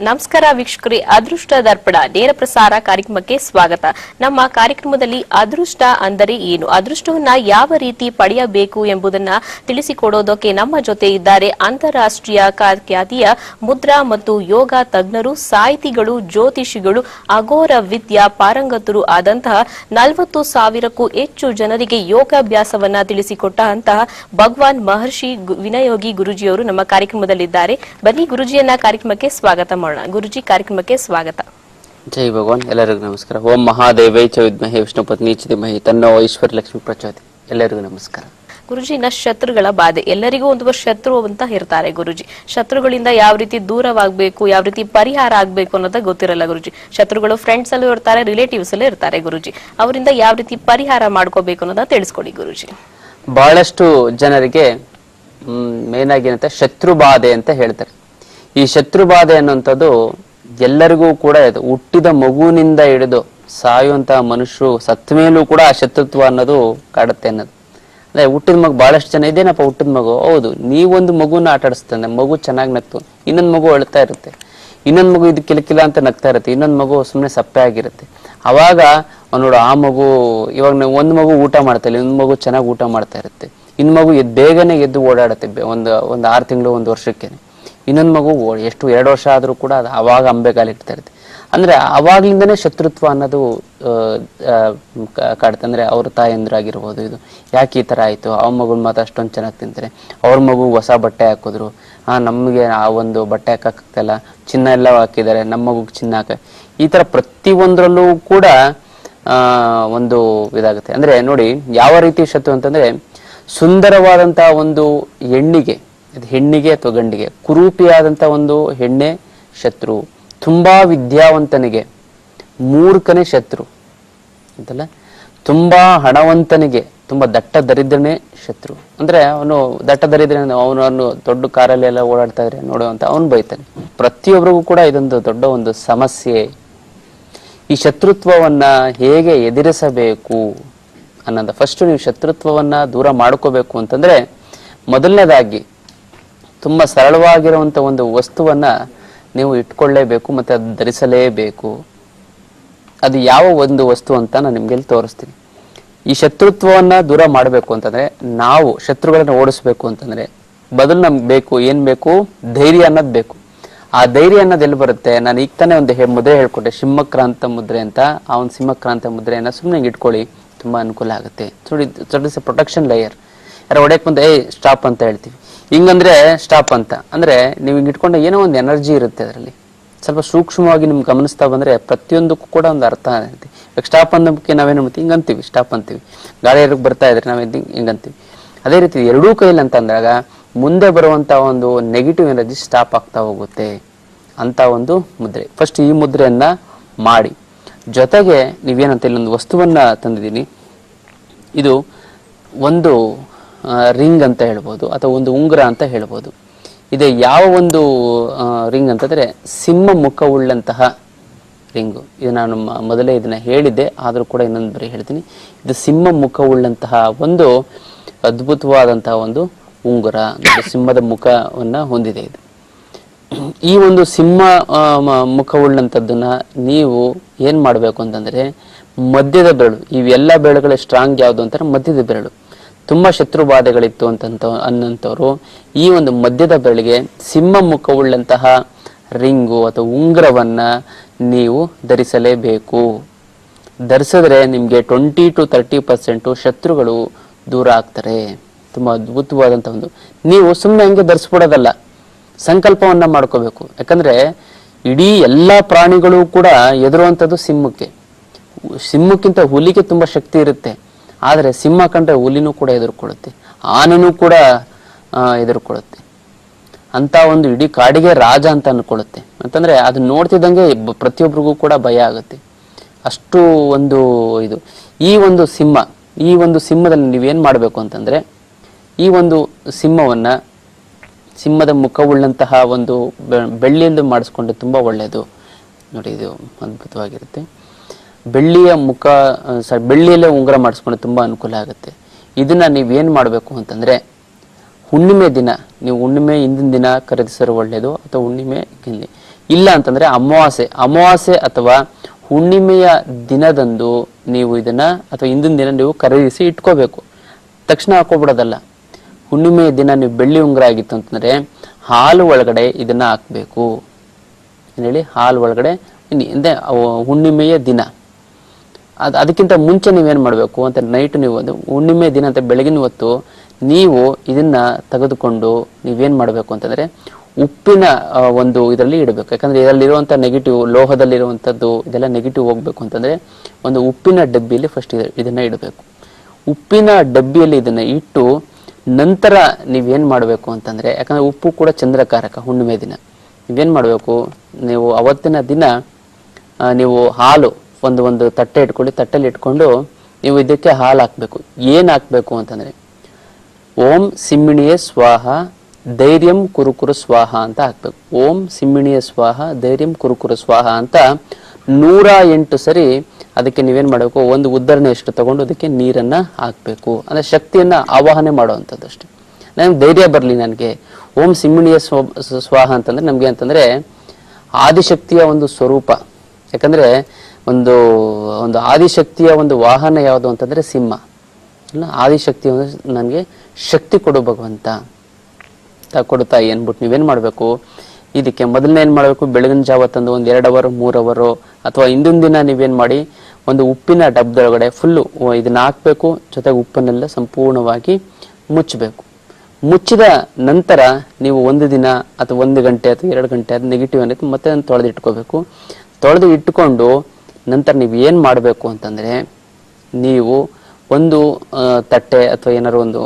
ನಮಸ್ಕಾರ ವೀಕ್ಷಕರೇ, ಅದೃಷ್ಟ ದರ್ಪಣ ನೇರ ಪ್ರಸಾರ ಕಾರ್ಯಕ್ರಮಕ್ಕೆ ಸ್ವಾಗತ. ನಮ್ಮ ಕಾರ್ಯಕ್ರಮದಲ್ಲಿ ಅದೃಷ್ಟ ಅಂದರೆ ಏನು, ಅದೃಷ್ಟವನ್ನ ಯಾವ ರೀತಿ ಪಡೆಯಬೇಕು ಎಂಬುದನ್ನ ತಿಳಿಸಿಕೊಡೋದಕ್ಕೆ ನಮ್ಮ ಜೊತೆ ಇದ್ದಾರೆ ಅಂತಾರಾಷ್ಟ್ರೀಯ ಖ್ಯಾತಿಯ ಮುದ್ರಾ ಮತ್ತು ಯೋಗ ತಜ್ಞರು, ಸಾಹಿತಿಗಳು, ಜ್ಯೋತಿಷಿಗಳು, ಅಘೋರ ವಿದ್ಯಾ ಪಾರಂಗತರು ಆದಂತಹ 40,000ಕ್ಕೂ ಹೆಚ್ಚು ಜನರಿಗೆ ಯೋಗಾಭ್ಯಾಸವನ್ನ ತಿಳಿಸಿಕೊಟ್ಟ ಅಂತಹ ಭಗವಾನ್ ಮಹರ್ಷಿ ವಿನಯೋಗಿ ಗುರುಜಿಯವರು ನಮ್ಮ ಕಾರ್ಯಕ್ರಮದಲ್ಲಿದ್ದಾರೆ. ಬನ್ನಿ ಗುರುಜಿಯನ್ನ ಕಾರ್ಯಕ್ರಮಕ್ಕೆ ಸ್ವಾಗತ ಮಾಡೋಣ. ಗುರುಜಿ, ಕಾರ್ಯಕ್ರಮಕ್ಕೆ ಸ್ವಾಗತ. ಜೈ ಭಗವಾನ್. ಎಲ್ಲರಿಗೂ ನಮಸ್ಕಾರ. ಓಂ ಮಹಾದೇವೈ ಚ ವಿದ್ಮಹೇ ವಿಷ್ಣು ಪತ್ನಿ ಚ ಧೀಮಹಿ ತನ್ನೋ ಐಶ್ವರ್ಯ ಲಕ್ಷ್ಮಿ ಪ್ರಚೋದಯಾತ್. ಎಲ್ಲರಿಗೂ ನಮಸ್ಕಾರ. ಗುರುಜಿ, ಶತ್ರುಗಳ ಬಾಧೆ ಎಲ್ಲರಿಗೂ ಒಂದು ಶತ್ರು ಅಂತ ಇರ್ತಾರೆ ಗುರುಜಿ. ಶತ್ರುಗಳಿಂದ ಯಾವ ರೀತಿ ದೂರವಾಗಬೇಕು, ಯಾವ ರೀತಿ ಪರಿಹಾರ ಆಗ್ಬೇಕು ಅನ್ನೋದ ಗೊತ್ತಿರಲ್ಲ ಗುರುಜಿ. ಶತ್ರುಗಳು ಫ್ರೆಂಡ್ಸ್ ಅಲ್ಲೂ ಇರ್ತಾರೆ, ರಿಲೇಟಿವ್ಸ್ ಅಲ್ಲೂ ಇರ್ತಾರೆ ಗುರುಜಿ. ಅವರಿಂದ ಯಾವ ರೀತಿ ಪರಿಹಾರ ಮಾಡ್ಕೋಬೇಕು ಅನ್ನೋದನ್ನ ತಿಳಿಸ್ಕೊಡಿ ಗುರುಜಿ. ಬಹಳಷ್ಟು ಜನರಿಗೆ ಮೇನ್ ಆಗಿ ಏನಂತ ಶತ್ರು ಬಾಧೆ ಅಂತ ಹೇಳ್ತಾರೆ. ಈ ಶತ್ರು ಬಾಧೆ ಅನ್ನುವಂಥದ್ದು ಎಲ್ಲರಿಗೂ ಕೂಡ ಇದು ಹುಟ್ಟಿದ ಮಗುವಿನಿಂದ ಹಿಡಿದು ಸಾಯುವಂತಹ ಮನುಷ್ಯರು ಸತ್ತ ಮೇಲೂ ಕೂಡ ಆ ಶತ್ರುತ್ವ ಅನ್ನೋದು ಕಾಡುತ್ತೆ ಅನ್ನೋದು. ಅದೇ ಹುಟ್ಟಿದ ಮಗು ಬಹಳಷ್ಟು ಜನ ಇದೇನಪ್ಪ ಹುಟ್ಟಿದ ಮಗು, ಹೌದು, ನೀವೊಂದು ಮಗುನ ಆಟ ಆಡಿಸ್ತಂದ್ರೆ ಮಗು ಚೆನ್ನಾಗಿ ನಗ್ತು, ಇನ್ನೊಂದು ಮಗು ಅಳ್ತಾ ಇರುತ್ತೆ, ಇನ್ನೊಂದು ಮಗು ಇದು ಕಿಲಕಿಲ ಅಂತ ನಗ್ತಾ ಇರುತ್ತೆ, ಇನ್ನೊಂದು ಮಗು ಸುಮ್ಮನೆ ಸಪ್ಪೆ ಆಗಿರುತ್ತೆ. ಅವಾಗ ನೋಡು ಆ ಮಗು ಇವಾಗ ಒಂದು ಮಗು ಊಟ ಮಾಡ್ತಾ ಇಲ್ಲ, ಇನ್ನೊಂದು ಮಗು ಚೆನ್ನಾಗಿ ಊಟ ಮಾಡ್ತಾ ಇರುತ್ತೆ, ಇನ್ನು ಮಗು ಬೇಗನೆ ಎದ್ದು ಓಡಾಡುತ್ತೆ ಒಂದು 6 ತಿಂಗಳು 1 ವರ್ಷಕ್ಕೆ. ಇನ್ನೊಂದು ಮಗು ಎಷ್ಟು 2 ವರ್ಷ ಆದ್ರೂ ಕೂಡ ಅದು ಅವಾಗ ಅಂಬೆಗಾಲಿ ಇಡ್ತಾ ಇರುತ್ತೆ. ಅಂದ್ರೆ ಅವಾಗ್ಲಿಂದನೇ ಶತ್ರುತ್ವ ಅನ್ನೋದು ಕಾಡುತ್ತೆ. ಅಂದ್ರೆ ಅವ್ರ ತಾಯಂದ್ರಾಗಿರ್ಬೋದು, ಇದು ಯಾಕೆ ಈ ತರ ಆಯ್ತು, ಆ ಮಗುನ್ ಮಾತ್ರ ಅಷ್ಟೊಂದು ಚೆನ್ನಾಗಿ ತಿಂತಾರೆ, ಅವ್ರ ಮಗು ಹೊಸ ಬಟ್ಟೆ ಹಾಕಿದ್ರು, ನಮ್ಗೆ ಆ ಒಂದು ಬಟ್ಟೆ ಹಾಕಕ್ಕಾಗ್ತಲ್ಲ, ಚಿನ್ನ ಎಲ್ಲ ಹಾಕಿದ್ದಾರೆ, ನಮ್ಮ ಮಗು ಚಿನ್ನ ಹಾಕ, ಈ ತರ ಪ್ರತಿಯೊಂದ್ರಲ್ಲೂ ಕೂಡ ಒಂದು ಇದಾಗುತ್ತೆ. ಅಂದ್ರೆ ನೋಡಿ ಯಾವ ರೀತಿ ಶತ್ರು ಅಂತಂದ್ರೆ, ಸುಂದರವಾದಂತಹ ಒಂದು ಹೆಣ್ಣಿಗೆ ಅಥವಾ ಗಂಡಿಗೆ ಕುರೂಪಿಯಾದಂತ ಒಂದು ಹೆಣ್ಣೆ ಶತ್ರು, ತುಂಬಾ ವಿದ್ಯಾವಂತನಿಗೆ ಮೂರ್ಖನೇ ಶತ್ರು ಅಂತಲ್ಲ, ತುಂಬಾ ಹಣವಂತನಿಗೆ ತುಂಬಾ ದಟ್ಟ ದರಿದ್ರನೇ ಶತ್ರು. ಅಂದ್ರೆ ಅವನು ದಟ್ಟ ದರಿದ್ರ, ಅವನು ದೊಡ್ಡ ಕಾರಲ್ಲಿ ಎಲ್ಲ ಓಡಾಡ್ತಾ ಇದ್ರೆ ನೋಡುವಂತ ಅವನು ಬೈತಾನೆ. ಪ್ರತಿಯೊಬ್ಬರಿಗೂ ಕೂಡ ಇದೊಂದು ದೊಡ್ಡ ಒಂದು ಸಮಸ್ಯೆ. ಈ ಶತ್ರುತ್ವವನ್ನ ಹೇಗೆ ಎದುರಿಸಬೇಕು ಅನ್ನೋದು, ಫಸ್ಟ್ ನೀವು ಶತ್ರುತ್ವವನ್ನ ದೂರ ಮಾಡ್ಕೋಬೇಕು ಅಂತಂದ್ರೆ ಮೊದಲನೇದಾಗಿ ತುಂಬಾ ಸರಳವಾಗಿರುವಂತ ಒಂದು ವಸ್ತುವನ್ನ ನೀವು ಇಟ್ಕೊಳ್ಳೇಬೇಕು, ಮತ್ತೆ ಅದು ಧರಿಸಲೇಬೇಕು. ಅದು ಯಾವ ಒಂದು ವಸ್ತು ಅಂತ ನಾನು ನಿಮ್ಗೆ ತೋರಿಸ್ತೀನಿ. ಈ ಶತ್ರುತ್ವವನ್ನ ದೂರ ಮಾಡಬೇಕು ಅಂತಂದ್ರೆ, ನಾವು ಶತ್ರುಗಳನ್ನ ಓಡಿಸ್ಬೇಕು ಅಂತಂದ್ರೆ ಬದಲು ನಮ್ಗೆ ಬೇಕು, ಏನ್ ಬೇಕು, ಧೈರ್ಯ ಅನ್ನೋದು ಬೇಕು. ಆ ಧೈರ್ಯ ಅನ್ನೋದು ಎಲ್ಲಿ ಬರುತ್ತೆ? ನಾನು ಈಗ ತಾನೇ ಒಂದು ಮುದ್ರೆ ಹೇಳ್ಕೊಟ್ಟೆ, ಸಿಂಹಕ್ರಾಂತ ಮುದ್ರೆ ಅಂತ. ಆ ಒಂದು ಸಿಂಹಕ್ರಾಂತ ಮುದ್ರೆಯನ್ನ ಸುಮ್ಮನೆ ಇಟ್ಕೊಳ್ಳಿ, ತುಂಬಾ ಅನುಕೂಲ ಆಗುತ್ತೆ. Protection layer. ಯಾರು ಹೊಡೆಯಕ್ ಬಂದ ಸ್ಟಾಪ್ ಅಂತ ಹೇಳ್ತೀವಿ, ಹಿಂಗಂದ್ರೆ ಸ್ಟಾಪ್ ಅಂತ ಅಂದ್ರೆ ನೀವು ಹಿಂಗೆ ಇಟ್ಕೊಂಡ ಏನೋ ಒಂದು ಎನರ್ಜಿ ಇರುತ್ತೆ ಅದರಲ್ಲಿ. ಸ್ವಲ್ಪ ಸೂಕ್ಷ್ಮವಾಗಿ ನಿಮ್ಗೆ ಗಮನಿಸ್ತಾ ಬಂದ್ರೆ ಪ್ರತಿಯೊಂದಕ್ಕೂ ಕೂಡ ಒಂದು ಅರ್ಥ ಇರುತ್ತೆ. ಇವಾಗ ಸ್ಟಾಪ್ ಅನ್ನೋದಕ್ಕೆ ನಾವೇನು ಮಾಡ್ತೀವಿ, ಹಿಂಗಂತೀವಿ, ಸ್ಟಾಪ್ ಅಂತೀವಿ. ಗಾಳಿ ಬರ್ತಾ ಇದ್ರೆ ನಾವ್ ಹಿಂಗಂತೀವಿ. ಅದೇ ರೀತಿ ಎರಡೂ ಕೈಲಿ ಅಂತ ಅಂದಾಗ ಮುಂದೆ ಬರುವಂತ ಒಂದು ನೆಗೆಟಿವ್ ಎನರ್ಜಿ ಸ್ಟಾಪ್ ಆಗ್ತಾ ಹೋಗುತ್ತೆ ಅಂತ ಒಂದು ಮುದ್ರೆ. ಫಸ್ಟ್ ಈ ಮುದ್ರೆಯನ್ನ ಮಾಡಿ, ಜೊತೆಗೆ ನೀವೇನಂತ ಇಲ್ಲೊಂದು ವಸ್ತುವನ್ನ ತಂದಿದ್ದೀನಿ. ಇದು ಒಂದು ರಿಂಗ್ ಅಂತ ಹೇಳ್ಬೋದು, ಅಥವಾ ಒಂದು ಉಂಗುರ ಅಂತ ಹೇಳ್ಬೋದು. ಇದು ಯಾವ ಒಂದು ರಿಂಗ್ ಅಂತಂದ್ರೆ ಸಿಂಹ ಮುಖವುಳ್ಳಂತಹ ರಿಂಗು. ಇದು ನಾನು ಮೊದಲೇ ಇದನ್ನ ಹೇಳಿದ್ದೆ, ಆದ್ರೂ ಕೂಡ ಇನ್ನೊಂದು ಬರೀ ಹೇಳ್ತೀನಿ. ಇದು ಸಿಂಹ ಮುಖವುಳ್ಳಂತಹ ಒಂದು ಅದ್ಭುತವಾದಂತಹ ಒಂದು ಉಂಗುರ, ಸಿಂಹದ ಮುಖವನ್ನ ಹೊಂದಿದೆ ಇದು. ಈ ಒಂದು ಸಿಂಹ ಮುಖವುಳ್ಳಂಥದ್ದನ್ನ ನೀವು ಏನ್ ಮಾಡ್ಬೇಕು ಅಂತಂದ್ರೆ, ಮಧ್ಯದ ಬೆರಳು, ಇವೆಲ್ಲ ಬೆರಳುಗಳ ಸ್ಟ್ರಾಂಗ್ ಯಾವುದು ಅಂತಾರೆ ಮಧ್ಯದ ಬೆರಳು. ತುಂಬಾ ಶತ್ರು ಬಾಧೆಗಳಿತ್ತು ಅನ್ನಂತವ್ರು ಈ ಒಂದು ಮಧ್ಯದ ಬೆರಳಿಗೆ ಸಿಂಹ ಮುಖವುಳ್ಳಂತಹ ರಿಂಗು ಅಥವಾ ಉಂಗುರವನ್ನ ನೀವು ಧರಿಸಲೇಬೇಕು. ಧರಿಸಿದ್ರೆ ನಿಮ್ಗೆ 20 to 30% ಶತ್ರುಗಳು ದೂರ ಆಗ್ತಾರೆ. ತುಂಬಾ ಅದ್ಭುತವಾದಂತ ಒಂದು, ನೀವು ಸುಮ್ಮನೆ ಹಂಗೆ ಧರಿಸ್ಬಿಡೋದಲ್ಲ, ಸಂಕಲ್ಪವನ್ನ ಮಾಡ್ಕೋಬೇಕು. ಯಾಕಂದ್ರೆ ಇಡೀ ಎಲ್ಲಾ ಪ್ರಾಣಿಗಳು ಕೂಡ ಎದುರುವಂಥದ್ದು ಸಿಂಹಕ್ಕೆ. ಸಿಂಹಕ್ಕಿಂತ ಹುಲಿಗೆ ತುಂಬಾ ಶಕ್ತಿ ಇರುತ್ತೆ, ಆದ್ರೆ ಸಿಂಹ ಕಂಡ್ರೆ ಹುಲಿನೂ ಕೂಡ ಎದುರ್ಕೊಳ್ಳುತ್ತೆ, ಆನೆನೂ ಕೂಡ ಎದುರ್ಕೊಳ್ಳುತ್ತೆ. ಅಂತ ಒಂದು ಇಡೀ ಕಾಡಿಗೆ ರಾಜ ಅಂತ ಅನ್ಕೊಳ್ಳುತ್ತೆ. ಅಂತಂದ್ರೆ ಅದನ್ನ ನೋಡ್ತಿದ್ದಂಗೆ ಪ್ರತಿಯೊಬ್ಬರಿಗೂ ಕೂಡ ಭಯ ಆಗುತ್ತೆ, ಅಷ್ಟು ಒಂದು ಇದು. ಈ ಒಂದು ಸಿಂಹದಲ್ಲಿ ನೀವೇನ್ ಮಾಡ್ಬೇಕು ಅಂತಂದ್ರೆ, ಈ ಒಂದು ಸಿಂಹದ ಮುಖವುಳ್ಳಂತಹ ಒಂದು ಬೆಳ್ಳಿಯಿಂದ ಮಾಡಿಸ್ಕೊಂಡ್ರೆ ತುಂಬಾ ಒಳ್ಳೆಯದು ನೋಡಿ. ಇದು ಅದ್ಭುತವಾಗಿರುತ್ತೆ. ಬೆಳ್ಳಿಯಲ್ಲೇ ಉಂಗುರ ಮಾಡಿಸ್ಕೊಂಡ್ರೆ ತುಂಬಾ ಅನುಕೂಲ ಆಗುತ್ತೆ. ಇದನ್ನ ನೀವೇನ್ ಮಾಡ್ಬೇಕು ಅಂತಂದ್ರೆ, ಹುಣ್ಣಿಮೆ ದಿನ ನೀವು ಹುಣ್ಣಿಮೆ ಹಿಂದಿನ ದಿನ ಖರೀದಿಸಲು ಒಳ್ಳೆಯದು, ಅಥವಾ ಹುಣ್ಣಿಮೆ ಇಲ್ಲಿ ಇಲ್ಲ ಅಂತಂದ್ರೆ ಅಮಾವಾಸ್ಯೆ ಅಥವಾ ಹುಣ್ಣಿಮೆಯ ದಿನದಂದು ನೀವು ಇದನ್ನ, ಅಥವಾ ಹಿಂದಿನ ದಿನ ನೀವು ಖರೀದಿಸಿ ಇಟ್ಕೋಬೇಕು. ತಕ್ಷಣ ಹಾಕೋಬಿಡೋದಲ್ಲ. ಹುಣ್ಣಿಮೆಯ ದಿನ ನೀವು ಬೆಳ್ಳಿ ಉಂಗುರ ಆಗಿತ್ತು ಅಂತಂದ್ರೆ ಹಾಲು ಒಳಗಡೆ ಇದನ್ನ ಹಾಕ್ಬೇಕು. ಹೇಳಿ, ಹಾಲು ಒಳಗಡೆ ಹುಣ್ಣಿಮೆಯ ದಿನ. ಅದಕ್ಕಿಂತ ಮುಂಚೆ ನೀವೇನ್ ಮಾಡ್ಬೇಕು ಅಂತ, ನೈಟ್ ನೀವು ಹುಣ್ಣಿಮೆ ದಿನ ಅಂತ ಬೆಳಗಿನ ಹೊತ್ತು ನೀವು ಇದನ್ನ ತೆಗೆದುಕೊಂಡು ನೀವೇನ್ ಮಾಡ್ಬೇಕು ಅಂತಂದ್ರೆ ಉಪ್ಪಿನ ಒಂದು ಇದರಲ್ಲಿ ಇಡಬೇಕು. ಯಾಕಂದ್ರೆ ಇದರಲ್ಲಿರುವಂತ ನೆಗೆಟಿವ್, ಲೋಹದಲ್ಲಿರುವಂತದ್ದು ಇದೆಲ್ಲ ನೆಗೆಟಿವ್ ಹೋಗ್ಬೇಕು ಅಂತಂದ್ರೆ ಒಂದು ಉಪ್ಪಿನ ಡಬ್ಬಿಯಲ್ಲಿ ಫಸ್ಟ್ ಇದನ್ನ ಇಡಬೇಕು. ಉಪ್ಪಿನ ಡಬ್ಬಿಯಲ್ಲಿ ಇದನ್ನ ಇಟ್ಟು ನಂತರ ನೀವೇನ್ ಮಾಡ್ಬೇಕು ಅಂತಂದ್ರೆ, ಯಾಕಂದ್ರೆ ಉಪ್ಪು ಕೂಡ ಚಂದ್ರಕಾರಕ. ಹುಣ್ಣಿಮೆ ದಿನ ನೀವೇನ್ ಮಾಡ್ಬೇಕು, ನೀವು ಅವತ್ತಿನ ದಿನ ನೀವು ಹಾಲು ಒಂದು ತಟ್ಟೆ ಇಟ್ಕೊಳ್ಳಿ. ತಟ್ಟೆಲಿ ಇಟ್ಕೊಂಡು ನೀವು ಇದಕ್ಕೆ ಹಾಲು ಹಾಕ್ಬೇಕು. ಏನ್ ಹಾಕ್ಬೇಕು ಅಂತಂದ್ರೆ, ಓಂ ಸಿಂಹಿಣಿಯೇ ಸ್ವಾಹ ಧೈರ್ಯಂ ಕುರುಕುರು ಸ್ವಾಹ ಅಂತ ಹಾಕ್ಬೇಕು. ಓಂ ಸಿಂಹಿಣಿಯ ಸ್ವಾಹ ಧೈರ್ಯಂ ಕುರುಕುರು ಸ್ವಾಹ ಅಂತ 108 ಸರಿ ಅದಕ್ಕೆ ನೀವೇನ್ ಮಾಡಬೇಕು, ಒಂದು ಉದ್ದರಣೆ ಎಷ್ಟು ತಗೊಂಡು ಅದಕ್ಕೆ ನೀರನ್ನ ಹಾಕ್ಬೇಕು. ಅಂದ್ರೆ ಶಕ್ತಿಯನ್ನ ಆವಾಹನೆ ಮಾಡುವಂಥದ್ದು ಅಷ್ಟೇ. ನನ್ಗೆ ಧೈರ್ಯ ಬರ್ಲಿ ನನಗೆ. ಓಂ ಸಿಂಹಿಣಿಯ ಸ್ವಾಹ ಅಂತಂದ್ರೆ ನಮ್ಗೆ ಅಂತಂದ್ರೆ ಆದಿಶಕ್ತಿಯ ಒಂದು ಸ್ವರೂಪ. ಯಾಕಂದ್ರೆ ಒಂದು ಆದಿಶಕ್ತಿಯ ಒಂದು ವಾಹನ ಯಾವುದು ಅಂತಂದ್ರೆ ಸಿಂಹ ಅಲ್ಲ. ಆದಿಶಕ್ತಿ ನನಗೆ ಶಕ್ತಿ ಕೊಡು ಭಗವಂತ, ಕೊಡುತ್ತಾಯಿ ಅನ್ಬಿಟ್ಟು ನೀವೇನ್ ಮಾಡ್ಬೇಕು, ಇದಕ್ಕೆ ಮೊದಲನೇ ಏನ್ ಮಾಡ್ಬೇಕು, ಬೆಳಗಿನ ಜಾವ ತಂದು 1 2 ಅವರ್ 3 ಅವರ್ ಅಥವಾ ಹಿಂದಿನ ದಿನ ನೀವೇನ್ ಮಾಡಿ ಒಂದು ಉಪ್ಪಿನ ಡಬ್ಬದೊಳಗಡೆ ಫುಲ್ಲು ಇದನ್ನ ಹಾಕ್ಬೇಕು. ಜೊತೆಗೆ ಉಪ್ಪನ್ನೆಲ್ಲ ಸಂಪೂರ್ಣವಾಗಿ ಮುಚ್ಚಬೇಕು. ಮುಚ್ಚಿದ ನಂತರ ನೀವು 1 ದಿನ ಅಥವಾ 1 ಗಂಟೆ ಅಥವಾ 2 ಗಂಟೆ ಅದು ನೆಗೆಟಿವ್ ಅನ್ನೋದು ಮತ್ತೆ ತೊಳೆದು ಇಟ್ಕೋಬೇಕು. ತೊಳೆದು ಇಟ್ಕೊಂಡು ನಂತರ ನೀವು ಏನ್ ಮಾಡಬೇಕು ಅಂತಂದ್ರೆ, ನೀವು ಒಂದು ತಟ್ಟೆ ಅಥವಾ ಏನಾದ್ರು ಒಂದು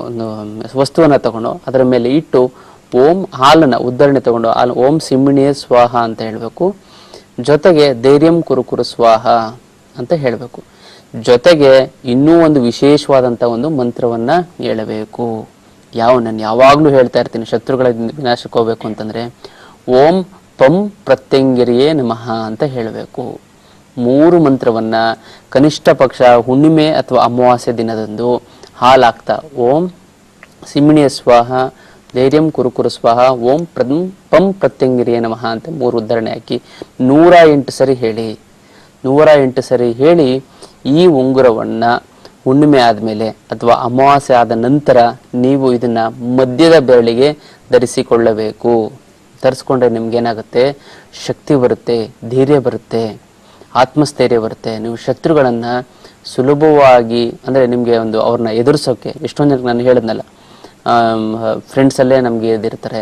ವಸ್ತುವನ್ನ ತಗೊಂಡು ಅದರ ಮೇಲೆ ಇಟ್ಟು ಓಂ ಹಾಲನ್ನ ಉದ್ದರಣೆ ತಗೊಂಡು ಓಂ ಸಿಂಹಿಣಿಯೇ ಸ್ವಾಹ ಅಂತ ಹೇಳ್ಬೇಕು. ಜೊತೆಗೆ ಧೈರ್ಯಂ ಕುರುಕುರು ಸ್ವಾಹ ಅಂತ ಹೇಳ್ಬೇಕು. ಜೊತೆಗೆ ಇನ್ನೂ ಒಂದು ವಿಶೇಷವಾದಂತ ಒಂದು ಮಂತ್ರವನ್ನ ಹೇಳಬೇಕು. ನಾನು ಯಾವಾಗ್ಲೂ ಹೇಳ್ತಾ ಇರ್ತೀನಿ, ಶತ್ರುಗಳ ವಿನಾಶಕ್ಕೆ ಹೋಗ್ಬೇಕು ಅಂತಂದ್ರೆ ಓಂ ಪಂ ಪ್ರತ್ಯಂಗಿರಿಯೇ ನಮಃ ಅಂತ ಹೇಳಬೇಕು. 3 ಮಂತ್ರವನ್ನ ಕನಿಷ್ಠ ಪಕ್ಷ ಹುಣ್ಣಿಮೆ ಅಥವಾ ಅಮಾವಾಸ್ಯೆ ದಿನದಂದು ಹಾಲಾಗ್ತಾ ಓಂ ಸಿಂಹಿಣಿಯ ಸ್ವಾಹ ಧೈರ್ಯಂ ಕುರುಕುರು ಸ್ವಾಹ ಓಂ ಪಂ ಪ್ರತ್ಯಂಗಿರಿಯೇ ನಮಃ ಅಂತ 3 ಉದ್ಧರಣೆ ಹಾಕಿ 108 ಸರಿ ಹೇಳಿ. 108 ಸರಿ ಹೇಳಿ ಈ ಉಂಗುರವನ್ನ ಹುಣ್ಣಿಮೆ ಆದ್ಮೇಲೆ ಅಥವಾ ಅಮಾವಾಸ್ಯೆ ಆದ ನಂತರ ನೀವು ಇದನ್ನ ಮಧ್ಯದ ಬೆರಳಿಗೆ ಧರಿಸಿಕೊಳ್ಳಬೇಕು. ಧರಿಸ್ಕೊಂಡ್ರೆ ನಿಮ್ಗೇನಾಗುತ್ತೆ, ಶಕ್ತಿ ಬರುತ್ತೆ, ಧೈರ್ಯ ಬರುತ್ತೆ, ಆತ್ಮಸ್ಥೈರ್ಯ ಬರುತ್ತೆ. ನೀವು ಶತ್ರುಗಳನ್ನ ಸುಲಭವಾಗಿ, ಅಂದ್ರೆ ನಿಮ್ಗೆ ಅವ್ರನ್ನ ಎದುರಿಸೋಕೆ ಎಷ್ಟೊಂದು ಜನಕ್ಕೆ ನಾನು ಹೇಳಿದ್ನಲ್ಲ, ಫ್ರೆಂಡ್ಸ್ ಅಲ್ಲೇ ನಮ್ಗೆ ಎದಿರ್ತಾರೆ,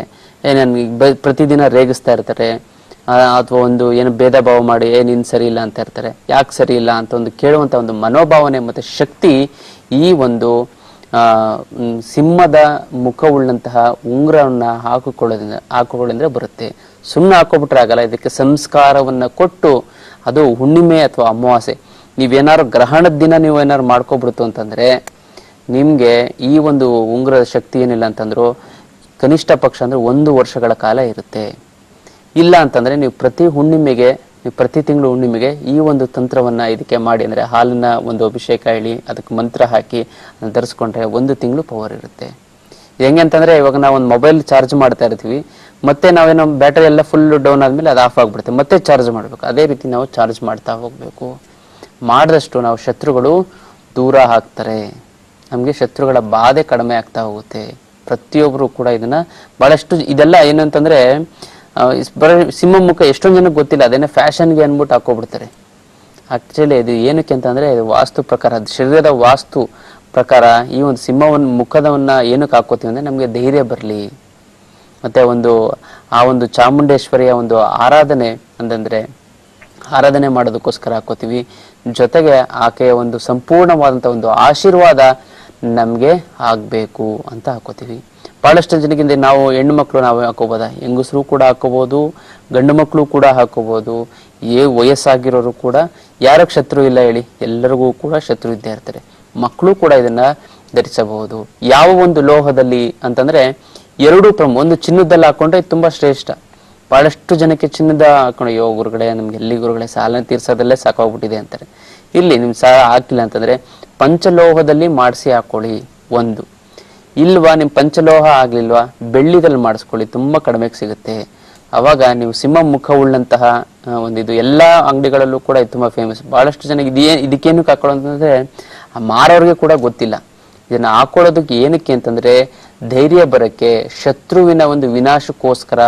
ನನ್ಗೆ ಪ್ರತಿದಿನ ರೇಗಿಸ್ತಾ ಇರ್ತಾರೆ, ಅಥವಾ ಏನು ಭೇದ ಭಾವ ಮಾಡಿ ನೀನ್ ಸರಿ ಇಲ್ಲ ಅಂತ ಇರ್ತಾರೆ. ಯಾಕೆ ಸರಿ ಇಲ್ಲ ಅಂತ ಕೇಳುವಂತ ಒಂದು ಮನೋಭಾವನೆ ಮತ್ತೆ ಶಕ್ತಿ ಈ ಒಂದು ಸಿಂಹದ ಮುಖವುಳ್ಳಂತಹ ಉಂಗುರವನ್ನ ಹಾಕಿಕೊಳ್ಳೋದ್ರಿಂದ ಬರುತ್ತೆ. ಸುಮ್ಮನೆ ಹಾಕೋಬಿಟ್ರೆ ಆಗಲ್ಲ. ಇದಕ್ಕೆ ಸಂಸ್ಕಾರವನ್ನ ಕೊಟ್ಟು, ಅದು ಹುಣ್ಣಿಮೆ ಅಥವಾ ಅಮಾವಾಸ್ಯೆ ನೀವೇನಾದ್ರು ಗ್ರಹಣದ ದಿನ ನೀವು ಏನಾದ್ರು ಮಾಡ್ಕೊಬಿಡ್ತು ಅಂತಂದ್ರೆ ನಿಮ್ಗೆ ಈ ಒಂದು ಉಂಗುರದ ಶಕ್ತಿ ಏನಿಲ್ಲ ಅಂತಂದ್ರು ಕನಿಷ್ಠ ಪಕ್ಷ ಅಂದ್ರೆ 1 ವರ್ಷಗಳ ಕಾಲ ಇರುತ್ತೆ. ಇಲ್ಲ ಅಂತಂದ್ರೆ ನೀವು ಪ್ರತಿ ತಿಂಗಳು ಹುಣ್ಣಿಮೆಗೆ ಈ ಒಂದು ತಂತ್ರವನ್ನ ಇದಕ್ಕೆ ಮಾಡಿ, ಅಂದ್ರೆ ಹಾಲಿನ ಒಂದು ಅಭಿಷೇಕ ಹೇಳಿ ಅದಕ್ಕೆ ಮಂತ್ರ ಹಾಕಿ ಧರಿಸ್ಕೊಂಡ್ರೆ 1 ತಿಂಗಳು ಪವರ್ ಇರುತ್ತೆ. ಹೆಂಗೆ ಅಂತಂದ್ರೆ ಇವಾಗ ನಾವು ಒಂದು ಮೊಬೈಲ್ ಚಾರ್ಜ್ ಮಾಡ್ತಾ ಇರ್ತೀವಿ, ಮತ್ತೆ ನಾವೇನೋ ಬ್ಯಾಟರಿ ಎಲ್ಲ ಫುಲ್ ಡೌನ್ ಆದ್ಮೇಲೆ ಅದು ಆಫ್ ಆಗ್ಬಿಡುತ್ತೆ, ಮತ್ತೆ ಚಾರ್ಜ್ ಮಾಡ್ಬೇಕು. ಅದೇ ರೀತಿ ನಾವು ಚಾರ್ಜ್ ಮಾಡ್ತಾ ಹೋಗ್ಬೇಕು. ಮಾಡಿದಷ್ಟು ನಾವು ಶತ್ರುಗಳು ದೂರ ಆಗ್ತಾರೆ, ನಮ್ಗೆ ಶತ್ರುಗಳ ಬಾಧೆ ಕಡಿಮೆ ಆಗ್ತಾ ಹೋಗುತ್ತೆ. ಪ್ರತಿಯೊಬ್ರು ಕೂಡ ಬಹಳಷ್ಟು ಇದೆಲ್ಲ ಏನಂತಂದ್ರೆ ಸಿಂಹ ಮುಖ ಎಷ್ಟೊಂದು ಜನಕ್ಕೆ ಗೊತ್ತಿಲ್ಲ, ಅದೇನೇ ಫ್ಯಾಷನ್ಗೆ ಅನ್ಬಿಟ್ಟು ಹಾಕೋಬಿಡ್ತಾರೆ. ಆಕ್ಚುಲಿ ಇದು ಏನಕ್ಕೆ ಅಂತಂದ್ರೆ ವಾಸ್ತು ಪ್ರಕಾರ, ಶರೀರದ ವಾಸ್ತು ಪ್ರಕಾರ ಈ ಒಂದು ಸಿಂಹವನ್ನು ಮುಖದವನ್ನ ಏನಕ್ಕೆ ಹಾಕೋತೀವಿ ಅಂದ್ರೆ ನಮ್ಗೆ ಧೈರ್ಯ ಬರಲಿ, ಮತ್ತೆ ಆ ಒಂದು ಚಾಮುಂಡೇಶ್ವರಿಯ ಒಂದು ಆರಾಧನೆ ಮಾಡೋದಕ್ಕೋಸ್ಕರ ಹಾಕೋತೀವಿ. ಜೊತೆಗೆ ಆಕೆಯ ಒಂದು ಸಂಪೂರ್ಣವಾದಂತ ಒಂದು ಆಶೀರ್ವಾದ ನಮ್ಗೆ ಆಗ್ಬೇಕು ಅಂತ ಹಾಕೋತೀವಿ. ಬಹಳಷ್ಟು ಜನಕ್ಕಿಂತ ನಾವು ಹೆಣ್ಣು ಮಕ್ಕಳು ನಾವೇ ಹಾಕೋಬೋದಾ, ಹೆಂಗಸರು ಕೂಡ ಹಾಕೋಬಹುದು, ಗಂಡು ಮಕ್ಕಳು ಕೂಡ ಹಾಕೋಬಹುದು, ವಯಸ್ಸಾಗಿರೋರು ಕೂಡ. ಯಾರಕ್ಕೆ ಶತ್ರು ಇಲ್ಲ ಹೇಳಿ, ಎಲ್ಲರಿಗೂ ಕೂಡ ಶತ್ರು ಇದ್ದೇ ಇರ್ತಾರೆ. ಮಕ್ಕಳು ಕೂಡ ಇದನ್ನ ಧರಿಸಬಹುದು. ಯಾವ ಒಂದು ಲೋಹದಲ್ಲಿ ಅಂತಂದ್ರೆ 2 ಒಂದು ಚಿನ್ನದಲ್ಲಿ ಹಾಕೊಂಡ್ರೆ ತುಂಬಾ ಶ್ರೇಷ್ಠ. ಬಹಳಷ್ಟು ಜನಕ್ಕೆ ಚಿನ್ನದ ಹಾಕೊಂಡು ಗುರುಗಳೇ ನಮ್ಗೆ ಎಲ್ಲಿ ಗುರುಗಳೇ ಸಾಲ ತೀರ್ಸೋದಲ್ಲೇ ಸಾಕಾಗ್ಬಿಟ್ಟಿದೆ ಅಂತಾರೆ. ಇಲ್ಲಿ ನಿಮ್ ಸಾಲ ಹಾಕಿಲ್ಲ ಅಂತಂದ್ರೆ ಪಂಚಲೋಹದಲ್ಲಿ ಮಾಡಿಸಿ ಹಾಕೊಳ್ಳಿ. ಇಲ್ವಾ ನಿಮ್ ಪಂಚಲೋಹ ಆಗ್ಲಿಲ್ವಾ, ಬೆಳ್ಳಿದಲ್ಲಿ ಮಾಡಿಸ್ಕೊಳ್ಳಿ, ತುಂಬಾ ಕಡಿಮೆಗೆ ಸಿಗುತ್ತೆ. ಅವಾಗ ನೀವು ಸಿಂಹ ಮುಖವುಳ್ಳಂತಹ ಇದು ಎಲ್ಲಾ ಅಂಗಡಿಗಳಲ್ಲೂ ಕೂಡ ಇದು ತುಂಬಾ ಫೇಮಸ್. ಬಹಳಷ್ಟು ಜನಕ್ಕೆ ಇದಕ್ಕೇನು ಹಾಕೊಳ್ಳೋದಂದ್ರೆ ಮಾರೋರ್ಗೆ ಕೂಡ ಗೊತ್ತಿಲ್ಲ. ಇದನ್ನ ಹಾಕೊಳ್ಳೋದಕ್ಕೆ ಏನಕ್ಕೆ ಅಂತಂದ್ರೆ ಧೈರ್ಯ ಬರಕ್ಕೆ, ಶತ್ರುವಿನ ಒಂದು ವಿನಾಶಕ್ಕೋಸ್ಕರ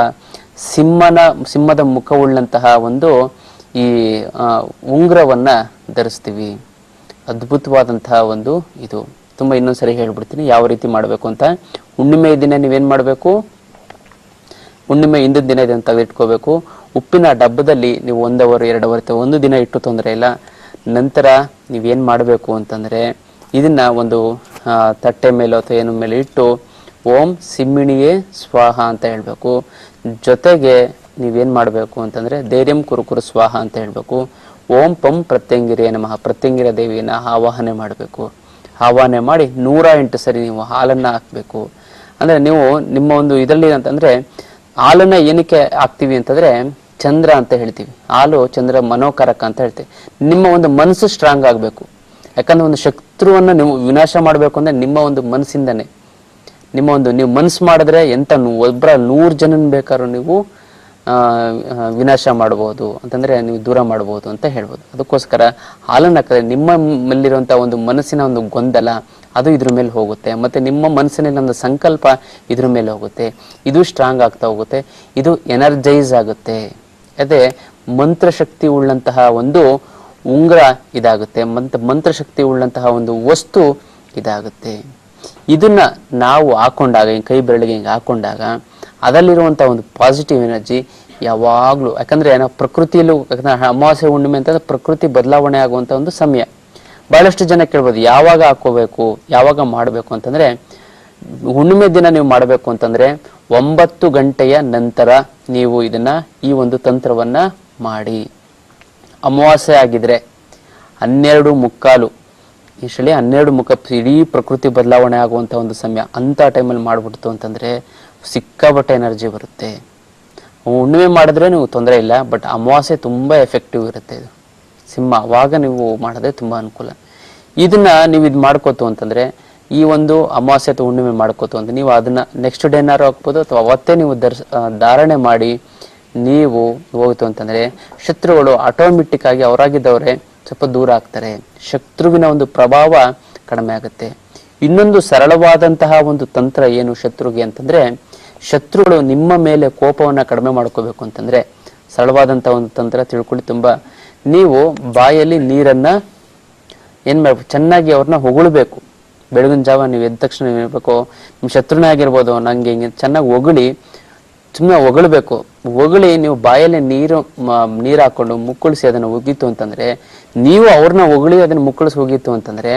ಸಿಂಹದ ಮುಖವುಳ್ಳಂತಹ ಈ ಉಂಗ್ರವನ್ನ ಧರಿಸ್ತೀವಿ. ಅದ್ಭುತವಾದಂತಹ ಇದು ತುಂಬಾ ಇನ್ನೊಂದ್ಸರಿ ಹೇಳ್ಬಿಡ್ತೀನಿ ಯಾವ ರೀತಿ ಮಾಡ್ಬೇಕು ಅಂತ. ಹುಣ್ಣಿಮೆ ದಿನ ನೀವೇನ್ ಮಾಡ್ಬೇಕು, ಹುಣ್ಣಿಮೆ ಹಿಂದಿನ ದಿನ ಇದನ್ನು ತೆಗೆದಿಟ್ಕೋಬೇಕು. ಉಪ್ಪಿನ ಡಬ್ಬದಲ್ಲಿ ನೀವು 1 ಅವರ್ 2 ಅವರ್ ಒಂದು ದಿನ ಇಟ್ಟು ತೊಂದರೆ ಇಲ್ಲ. ನಂತರ ನೀವೇನ್ ಮಾಡ್ಬೇಕು ಅಂತಂದ್ರೆ ಇದನ್ನ ಒಂದು ತಟ್ಟೆ ಮೇಲೆ ಅಥವಾ ಏನು ಮೇಲೆ ಇಟ್ಟು ಓಂ ಸಿಮ್ಮಿಣಿಯೇ ಸ್ವಾಹ ಅಂತ ಹೇಳ್ಬೇಕು. ಜೊತೆಗೆ ನೀವೇನ್ ಮಾಡ್ಬೇಕು ಅಂತಂದ್ರೆ ಧೈರ್ಯಂ ಕುರುಕುರು ಸ್ವಾಹ ಅಂತ ಹೇಳ್ಬೇಕು. ಓಂ ಪಂ ಪ್ರತ್ಯಂಗಿರೇ ನಮಃ, ಪ್ರತ್ಯಂಗಿರ ದೇವಿಯನ್ನ ಆವಾಹನೆ ಮಾಡಬೇಕು. ಆವಾಹನೆ ಮಾಡಿ 108 ಸರಿ ನೀವು ಹಾಲನ್ನ ಹಾಕ್ಬೇಕು. ಅಂದ್ರೆ ನೀವು ನಿಮ್ಮ ಇದರಲ್ಲಿ ಅಂತಂದ್ರೆ ಹಾಲನ್ನ ಏನಕ್ಕೆ ಹಾಕ್ತಿವಿ ಅಂತಂದ್ರೆ ಚಂದ್ರ ಅಂತ ಹೇಳ್ತೀವಿ. ಹಾಲು ಚಂದ್ರ ಮನೋಕಾರಕ ಅಂತ ಹೇಳ್ತೀವಿ. ನಿಮ್ಮ ಮನಸ್ಸು ಸ್ಟ್ರಾಂಗ್ ಆಗ್ಬೇಕು. ಯಾಕಂದ್ರೆ ಶತ್ರುವನ್ನ ನೀವು ವಿನಾಶ ಮಾಡ್ಬೇಕು ಅಂದ್ರೆ ನಿಮ್ಮ ಮನಸ್ಸಿಂದನೇ. ನೀವು ಮನಸ್ಸು ಮಾಡಿದ್ರೆ ಎಂತ ಒಬ್ಬರ 100 ಜನನ್ ಬೇಕಾದ್ರೂ ನೀವು ವಿನಾಶ ಮಾಡಬಹುದು ಅಂತಂದ್ರೆ ನೀವು ದೂರ ಮಾಡಬಹುದು ಅಂತ ಹೇಳ್ಬೋದು. ಅದಕ್ಕೋಸ್ಕರ ಹಾಲನ್ನ ಹಾಕಿದ್ರೆ ನಿಮ್ಮ ಮೇಲಿರುವಂತಹ ಮನಸ್ಸಿನ ಗೊಂದಲ ಅದು ಇದ್ರ ಮೇಲೆ ಹೋಗುತ್ತೆ. ಮತ್ತೆ ನಿಮ್ಮ ಮನಸ್ಸಿನಲ್ಲಿ ಒಂದು ಸಂಕಲ್ಪ ಇದ್ರ ಮೇಲೆ ಹೋಗುತ್ತೆ. ಇದು ಸ್ಟ್ರಾಂಗ್ ಆಗ್ತಾ ಹೋಗುತ್ತೆ. ಇದು ಎನರ್ಜೈಸ್ ಆಗುತ್ತೆ. ಅದೇ ಮಂತ್ರಶಕ್ತಿ ಉಳ್ಳಂತಹ ಉಂಗುರ ಇದಾಗುತ್ತೆ. ಮಂತ್ರಶಕ್ತಿ ಉಳ್ಳಂತಹ ವಸ್ತು ಇದಾಗುತ್ತೆ. ಇದನ್ನ ನಾವು ಹಾಕೊಂಡಾಗ ಕೈ ಬೆರಳಿಗೆ ಹಿಂಗೆ ಹಾಕೊಂಡಾಗ ಅದರಲ್ಲಿರುವಂತಹ ಪಾಸಿಟಿವ್ ಎನರ್ಜಿ ಯಾವಾಗ್ಲೂ, ಯಾಕಂದ್ರೆ ನಾವು ಪ್ರಕೃತಿಯಲ್ಲೂ, ಅಮಾವಾಸ್ಯೆ ಹುಣ್ಣಿಮೆ ಅಂತ ಪ್ರಕೃತಿ ಬದಲಾವಣೆ ಆಗುವಂತ ಸಮಯ. ಬಹಳಷ್ಟು ಜನ ಕೇಳ್ಬೋದು ಯಾವಾಗ ಹಾಕೋಬೇಕು, ಯಾವಾಗ ಮಾಡಬೇಕು ಅಂತಂದ್ರೆ ಹುಣ್ಣಿಮೆ ದಿನ ನೀವು ಮಾಡಬೇಕು ಅಂತಂದ್ರೆ 9 ಗಂಟೆಯ ನಂತರ ನೀವು ಈ ತಂತ್ರವನ್ನ ಮಾಡಿ. ಅಮಾವಾಸ್ಯೆ ಆಗಿದ್ರೆ 12:15 ಇಷ್ಟರಲ್ಲಿ 12:15 ಇಡೀ ಪ್ರಕೃತಿ ಬದಲಾವಣೆ ಆಗುವಂತ ಸಮಯ. ಅಂತ ಟೈಮಲ್ಲಿ ಮಾಡ್ಬಿಡ್ತು ಅಂತಂದ್ರೆ ಸಿಕ್ಕಾಬಟ್ಟೆ ಎನರ್ಜಿ ಬರುತ್ತೆ. ಹುಣ್ಣಿಮೆ ಮಾಡಿದ್ರೆ ನೀವು ತೊಂದರೆ ಇಲ್ಲ, ಬಟ್ ಅಮಾವಾಸ್ಯೆ ತುಂಬಾ ಎಫೆಕ್ಟಿವ್ ಇರುತ್ತೆ. ಇದು ಸಿಂಹ ಅವಾಗ ನೀವು ಮಾಡೋದೇ ತುಂಬಾ ಅನುಕೂಲ. ಇದನ್ನ ನೀವು ಮಾಡ್ಕೋತು ಅಂತಂದ್ರೆ ಈ ಅಮಾವಾಸ್ಯೆ ಅಥವಾ ಹುಣ್ಣಿಮೆ ಮಾಡ್ಕೋತು ಅಂತ ನೀವು ಅದನ್ನ ನೆಕ್ಸ್ಟ್ ಡೇನಾರು ಹಾಕ್ಬೋದು, ಅಥವಾ ಅವತ್ತೇ ನೀವು ಧಾರಣೆ ಮಾಡಿ ನೀವು ಹೋಗ್ತು ಅಂತಂದ್ರೆ ಶತ್ರುಗಳು ಆಟೋಮೆಟಿಕ್ ಆಗಿ ಅವರಾಗಿದ್ದವರೇ ಸ್ವಲ್ಪ ದೂರ ಆಗ್ತಾರೆ. ಶತ್ರುವಿನ ಪ್ರಭಾವ ಕಡಿಮೆ ಆಗುತ್ತೆ. ಇನ್ನೊಂದು ಸರಳವಾದಂತಹ ತಂತ್ರ ಏನು ಶತ್ರುಗೆ ಅಂತಂದ್ರೆ, ಶತ್ರುಗಳು ನಿಮ್ಮ ಮೇಲೆ ಕೋಪವನ್ನ ಕಡಿಮೆ ಮಾಡ್ಕೋಬೇಕು ಅಂತಂದ್ರೆ ಸರಳವಾದಂತಹ ತಂತ್ರ ತಿಳ್ಕೊಳ್ಳಿ. ತುಂಬಾ ನೀವು ಬಾಯಲ್ಲಿ ನೀರನ್ನ ಏನ್ ಮಾಡ್ಬೇಕು, ಚೆನ್ನಾಗಿ ಅವ್ರನ್ನ ಹೊಗಳ್ಬೇಕು. ಬೆಳಗಿನ ಜಾವ ನೀವು ಎದ್ದ ತಕ್ಷಣ ಹೇಳ್ಬೇಕು, ನಿಮ್ ಶತ್ರುನೇ ಆಗಿರ್ಬೋದು, ನಂಗೆ ಹಿಂಗೆ ಚೆನ್ನಾಗಿ ಹೊಗಳಿ, ಸುಮ್ಮನೆ ಹೊಗಳ್ಬೇಕು. ಹೊಗಳಿ ನೀವು ಬಾಯಲ್ಲಿ ನೀರು ಹಾಕೊಂಡು ಮುಕ್ಕಳಿಸಿ ಅದನ್ನ ಹೋಗಿತ್ತು ಅಂತಂದ್ರೆ, ನೀವು ಅವ್ರನ್ನ ಹೊಗಳಿ ಅದನ್ನ ಮುಕ್ಕಳಿಸಿ ಹೋಗಿತ್ತು ಅಂತಂದ್ರೆ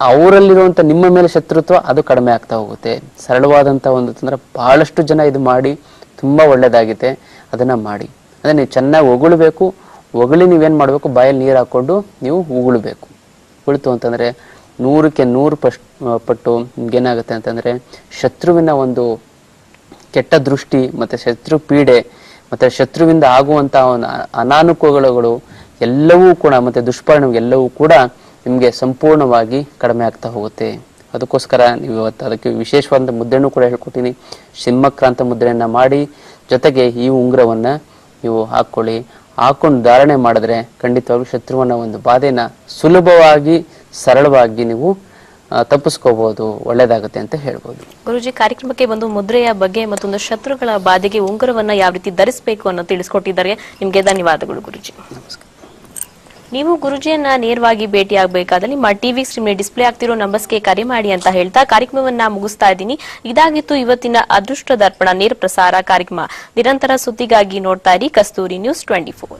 ಅವರಲ್ಲಿರುವಂತ ನಿಮ್ಮ ಮೇಲೆ ಶತ್ರುತ್ವ ಅದು ಕಡಿಮೆ ಆಗ್ತಾ ಹೋಗುತ್ತೆ. ಸರಳವಾದಂತ ತಂದ್ರೆ ಬಹಳಷ್ಟು ಜನ ಇದು ಮಾಡಿ ತುಂಬಾ ಒಳ್ಳೇದಾಗಿದೆ. ಅದನ್ನ ಮಾಡಿ. ಅಂದ್ರೆ ನೀವು ಚೆನ್ನಾಗಿ ಹೊಗಳ್ಬೇಕು. ಹೊಗಳಿ ನೀವೇನ್ ಮಾಡ್ಬೇಕು, ಬಾಯಲ್ಲಿ ನೀರು ಹಾಕೊಂಡು ನೀವು ಉಗುಳ್ಬೇಕು. ಉಗುಳ್ತು ಅಂತಂದ್ರೆ 100ಕ್ಕೆ 100 ಪಟ್ಟು ಏನಾಗುತ್ತೆ ಅಂತಂದ್ರೆ ಶತ್ರುವಿನ ಕೆಟ್ಟ ದೃಷ್ಟಿ ಮತ್ತೆ ಶತ್ರು ಪೀಡೆ ಮತ್ತೆ ಶತ್ರುವಿಂದ ಆಗುವಂತಹ ಅನಾನುಕೂಲಗಳು ಎಲ್ಲವೂ ಕೂಡ ಮತ್ತೆ ದುಷ್ಪರಿಣಾಮ ಎಲ್ಲವೂ ಕೂಡ ನಿಮ್ಗೆ ಸಂಪೂರ್ಣವಾಗಿ ಕಡಿಮೆ ಆಗ್ತಾ ಹೋಗುತ್ತೆ. ಅದಕ್ಕೋಸ್ಕರ ನೀವು ಇವತ್ತು ಅದಕ್ಕೆ ವಿಶೇಷವಾದ ಮುದ್ರೆನೂ ಕೂಡ ಹೇಳ್ಕೊತೀನಿ. ಸಿಂಹಕ್ರಾಂತ ಮುದ್ರೆಯನ್ನ ಮಾಡಿ ಜೊತೆಗೆ ಈ ಉಂಗುರವನ್ನ ನೀವು ಹಾಕೊಳ್ಳಿ. ಹಾಕೊಂಡು ಧಾರಣೆ ಮಾಡಿದ್ರೆ ಖಂಡಿತವಾಗ್ಲೂ ಶತ್ರುವನ್ನ ಬಾಧೆನ ಸುಲಭವಾಗಿ ಸರಳವಾಗಿ ನೀವು ತಪ್ಪಿಸ್ಕೋಬಹುದು, ಒಳ್ಳೇದಾಗುತ್ತೆ ಅಂತ ಹೇಳ್ಬೋದು. ಗುರುಜಿ, ಕಾರ್ಯಕ್ರಮಕ್ಕೆ ಒಂದು ಮುದ್ರೆಯ ಬಗ್ಗೆ ಮತ್ತೊಂದು ಶತ್ರುಗಳ ಬಾಧೆಗೆ ಉಂಗುರವನ್ನ ಯಾವ ರೀತಿ ಧರಿಸಬೇಕು ಅನ್ನೋ ತಿಳಿಸ್ಕೊಟ್ಟಿದ್ದಾರೆ. ನಿಮ್ಗೆ ಧನ್ಯವಾದಗಳು ಗುರುಜಿ. ನಮಸ್ಕಾರ. ನೀವು ಗುರುಜಿಯನ್ನ ನೇರವಾಗಿ ಭೇಟಿ ಆಗಬೇಕಾದ್ರೆ ನಿಮ್ಮ ಟಿವಿ ಸ್ಕ್ರೀನ್ ಡಿಸ್ಪ್ಲೇ ಆಗ್ತಿರೋ ನಂಬರ್ಸ್ಗೆ ಕರೆ ಮಾಡಿ ಅಂತ ಹೇಳ್ತಾ ಕಾರ್ಯಕ್ರಮವನ್ನ ಮುಗಿಸ್ತಾ ಇದ್ದೀನಿ. ಇದಾಗಿತ್ತು ಇವತ್ತಿನ ಅದೃಷ್ಟ ದರ್ಪಣ ನೇರ ಪ್ರಸಾರ ಕಾರ್ಯಕ್ರಮ. ನಿರಂತರ ಸುದ್ದಿಗಾಗಿ ನೋಡ್ತಾ ಇರಿ ಕಸ್ತೂರಿ ನ್ಯೂಸ್ 24.